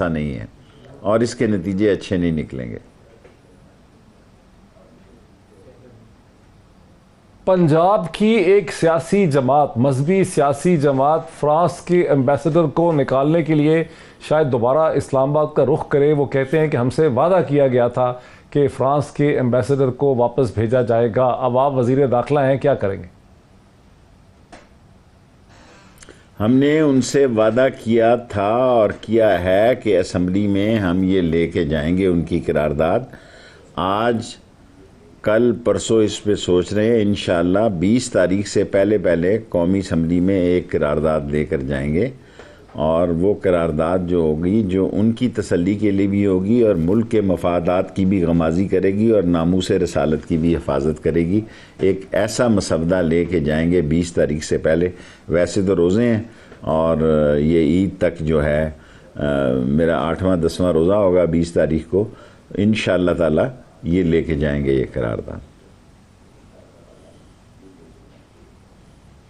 نہیں ہے اور اس کے نتیجے اچھے نہیں نکلیں گے۔ پنجاب کی ایک سیاسی جماعت، مذہبی سیاسی جماعت فرانس کے ایمبیسڈر کو نکالنے کے لیے شاید دوبارہ اسلام آباد کا رخ کرے۔ وہ کہتے ہیں کہ ہم سے وعدہ کیا گیا تھا کہ فرانس کے ایمبیسڈر کو واپس بھیجا جائے گا۔ اب آپ وزیر داخلہ ہیں، کیا کریں گے؟ ہم نے ان سے وعدہ کیا تھا اور کیا ہے کہ اسمبلی میں ہم یہ لے کے جائیں گے ان کی قرارداد۔ آج کل پرسوں اس پہ سوچ رہے ہیں، انشاءاللہ 20 تاریخ سے پہلے قومی اسمبلی میں ایک قرارداد لے کر جائیں گے، اور وہ قرارداد جو ہوگی جو ان کی تسلی کے لیے بھی ہوگی اور ملک کے مفادات کی بھی غمازی کرے گی اور ناموس رسالت کی بھی حفاظت کرے گی، ایک ایسا مسودہ لے کے جائیں گے 20 تاریخ سے پہلے۔ ویسے تو روزے ہیں اور یہ عید تک جو ہے میرا 8واں 10واں روزہ ہوگا 20 تاریخ کو، انشاءاللہ تعالی یہ لے کے جائیں گے یہ قرارداد۔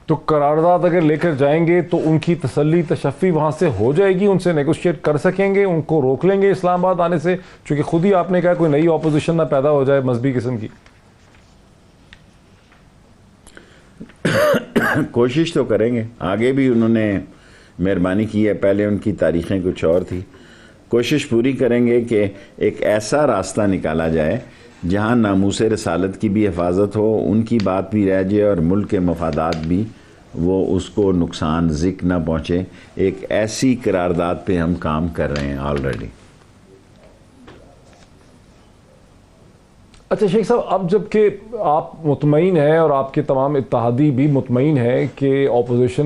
تو قرارداد اگر لے کر جائیں گے تو ان کی تسلی تشفی وہاں سے ہو جائے گی، ان سے نیگوشیٹ کر سکیں گے، ان کو روک لیں گے اسلام آباد آنے سے؟ چونکہ خود ہی آپ نے کہا کوئی نئی اپوزیشن نہ پیدا ہو جائے مذہبی قسم کی۔ کوشش تو کریں گے، آگے بھی انہوں نے مہربانی کی ہے، پہلے ان کی تاریخیں کچھ اور تھی۔ کوشش پوری کریں گے کہ ایک ایسا راستہ نکالا جائے جہاں ناموس رسالت کی بھی حفاظت ہو، ان کی بات بھی رہ جائے اور ملک کے مفادات بھی وہ اس کو نقصان ذک نہ پہنچے۔ ایک ایسی قرارداد پہ ہم کام کر رہے ہیں آلریڈی۔ اچھا شیخ صاحب، اب جب کہ آپ مطمئن ہیں اور آپ کے تمام اتحادی بھی مطمئن ہیں کہ اپوزیشن